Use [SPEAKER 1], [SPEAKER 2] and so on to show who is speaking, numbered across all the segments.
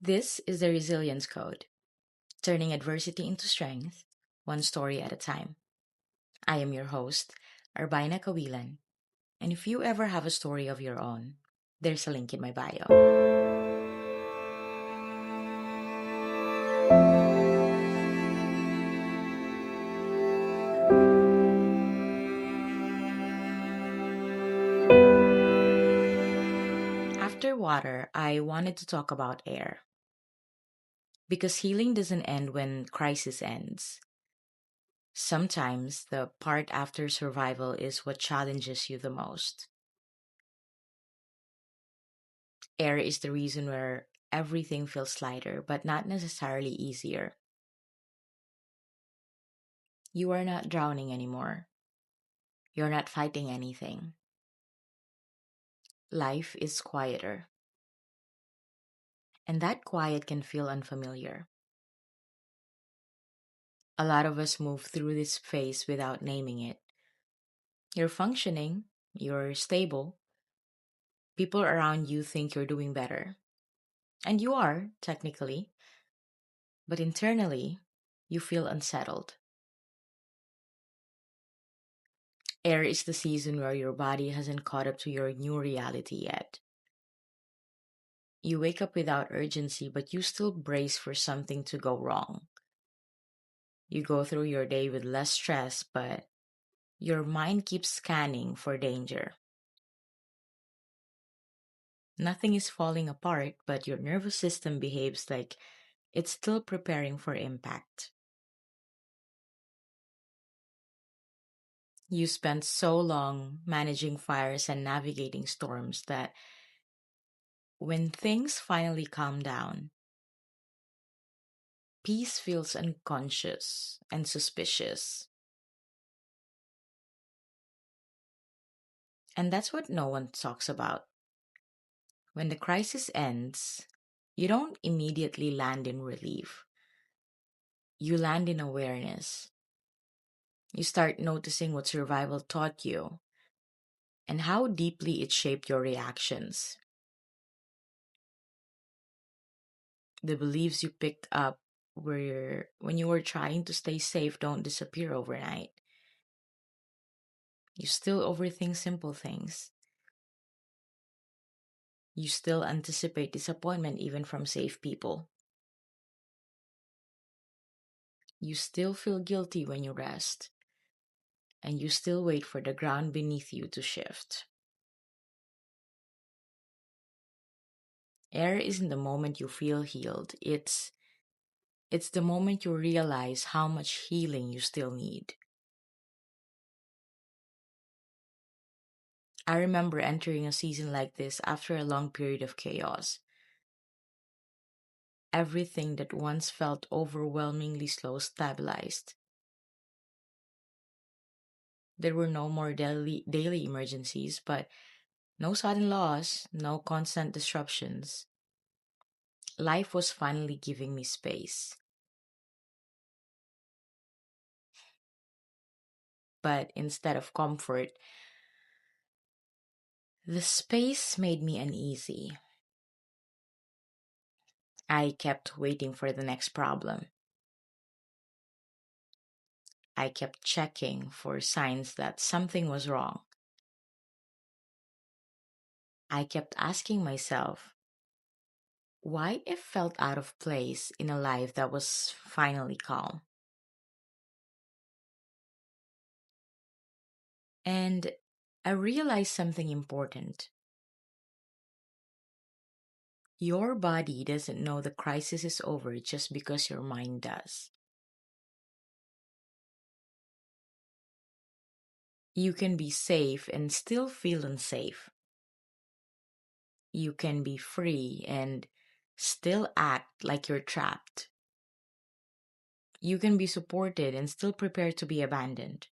[SPEAKER 1] This is the Resilience Code, turning adversity into strength, one story at a time. I am your host, Arbaina Kawilan, and if you ever have a story of your own, there's a link in my bio. After water, I wanted to talk about air. Because healing doesn't end when crisis ends. Sometimes the part after survival is what challenges you the most. Air is the reason where everything feels lighter, but not necessarily easier. You are not drowning anymore. You're not fighting anything. Life is quieter. And that quiet can feel unfamiliar. A lot of us move through this phase without naming it. You're functioning, you're stable, people around you think you're doing better. And you are, technically, but internally, you feel unsettled. Air is the season where your body hasn't caught up to your new reality yet. You wake up without urgency, but you still brace for something to go wrong. You go through your day with less stress, but your mind keeps scanning for danger. Nothing is falling apart, but your nervous system behaves like it's still preparing for impact. You spent so long managing fires and navigating storms that when things finally calm down, peace feels unconscious and suspicious. And that's what no one talks about. When the crisis ends, you don't immediately land in relief. You land in awareness. You start noticing what survival taught you and how deeply it shaped your reactions. The beliefs you picked up when you were trying to stay safe don't disappear overnight. You still overthink simple things. You still anticipate disappointment even from safe people. You still feel guilty when you rest. And you still wait for the ground beneath you to shift. Air isn't the moment you feel healed. It's the moment you realize how much healing you still need. I remember entering a season like this after a long period of chaos. Everything that once felt overwhelmingly slow stabilized. There were no more daily emergencies, but no sudden loss, no constant disruptions. Life was finally giving me space. But instead of comfort, the space made me uneasy. I kept waiting for the next problem. I kept checking for signs that something was wrong. I kept asking myself why it felt out of place in a life that was finally calm. And I realized something important. Your body doesn't know the crisis is over just because your mind does. You can be safe and still feel unsafe. You can be free and still act like you're trapped. You can be supported and still prepared to be abandoned.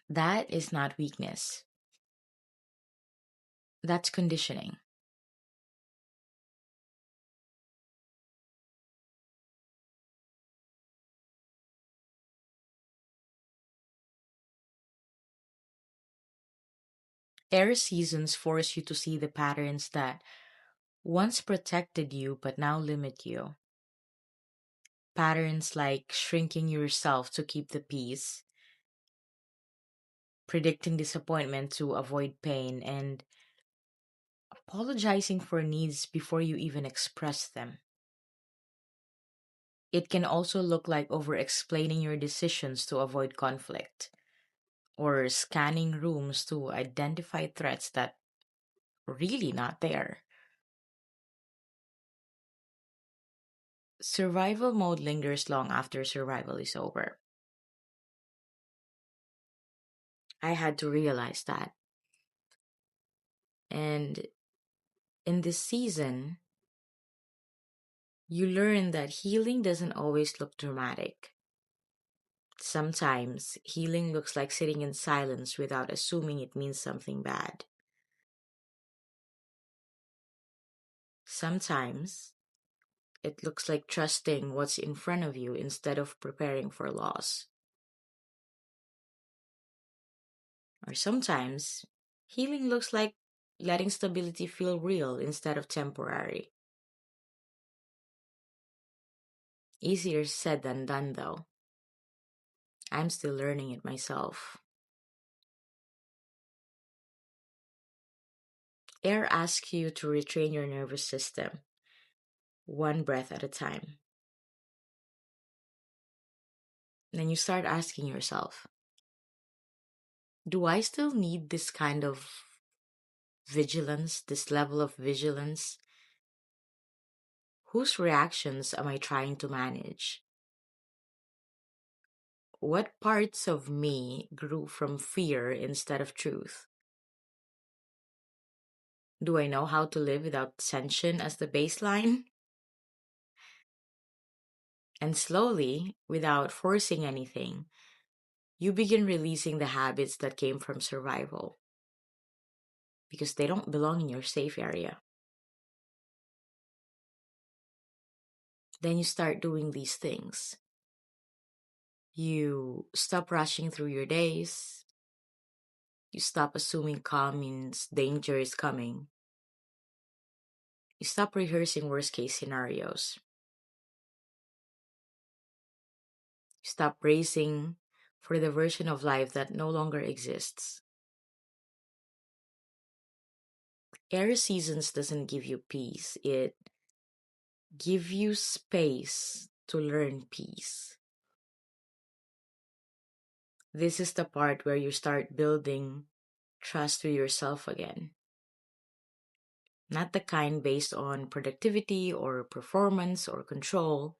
[SPEAKER 1] That is not weakness. That's conditioning. Air seasons force you to see the patterns that once protected you but now limit you. Patterns like shrinking yourself to keep the peace, predicting disappointment to avoid pain, and apologizing for needs before you even express them. It can also look like over explaining your decisions to avoid conflict, or scanning rooms to identify threats that really not there. Survival mode lingers long after survival is over. I had to realize that. And in this season, you learn that healing doesn't always look dramatic. Sometimes healing looks like sitting in silence without assuming it means something bad. Sometimes it looks like trusting what's in front of you instead of preparing for loss. Or sometimes healing looks like letting stability feel real instead of temporary. Easier said than done, though. I'm still learning it myself. Air asks you to retrain your nervous system, one breath at a time. Then you start asking yourself, do I still need this kind of vigilance, this level of vigilance? Whose reactions am I trying to manage? What parts of me grew from fear instead of truth? Do I know how to live without tension as the baseline? And slowly, without forcing anything, you begin releasing the habits that came from survival because they don't belong in your safe area. Then you start doing these things. You stop rushing through your days. You stop assuming calm means danger is coming. You stop rehearsing worst case scenarios. You stop bracing for the version of life that no longer exists. Air seasons doesn't give you peace. It gives you space to learn peace. This is the part where you start building trust with yourself again. Not the kind based on productivity or performance or control,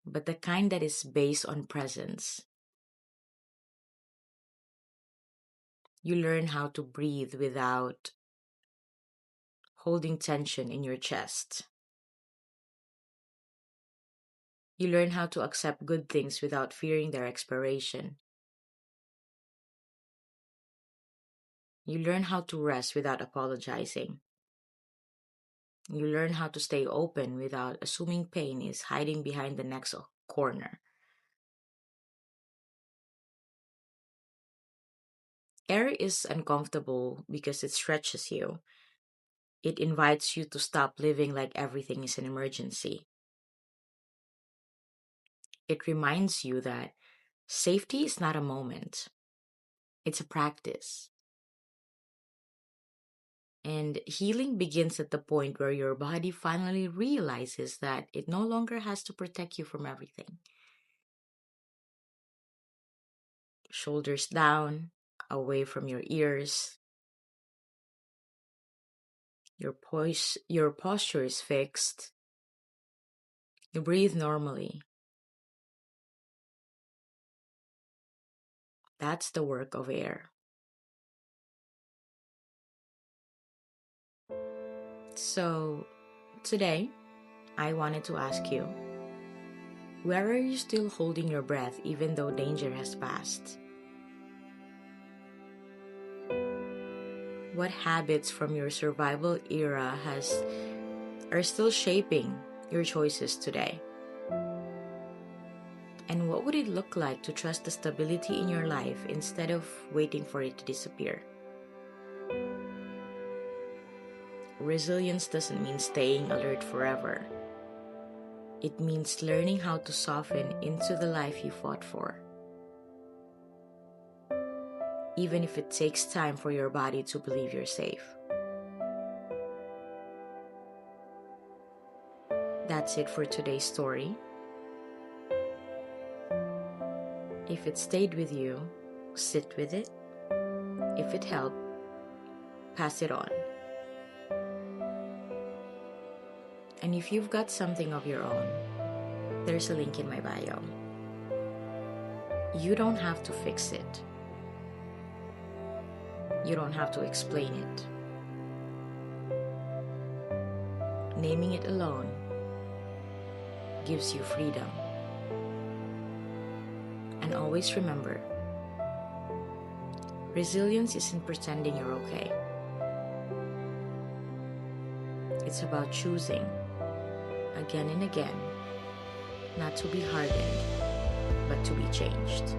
[SPEAKER 1] but the kind that is based on presence. You learn how to breathe without holding tension in your chest. You learn how to accept good things without fearing their expiration. You learn how to rest without apologizing. You learn how to stay open without assuming pain is hiding behind the next corner. Air is uncomfortable because it stretches you. It invites you to stop living like everything is an emergency. It reminds you that safety is not a moment, it's a practice. And healing begins at the point where your body finally realizes that it no longer has to protect you from everything. Shoulders down, away from your ears. Your posture is fixed. You breathe normally. That's the work of air. So, today, I wanted to ask you, where are you still holding your breath even though danger has passed? What habits from your survival era are still shaping your choices today? And what would it look like to trust the stability in your life instead of waiting for it to disappear? resilience doesn't mean staying alert forever. It means learning how to soften into the life you fought for. Even if it takes time for your body to believe you're safe. That's it for today's story. If it stayed with you, sit with it. If it helped, pass it on. And if you've got something of your own, there's a link in my bio. You don't have to fix it. You don't have to explain it. Naming it alone gives you freedom. And always remember, resilience isn't pretending you're okay. It's about choosing, again and again, not to be hardened, but to be changed.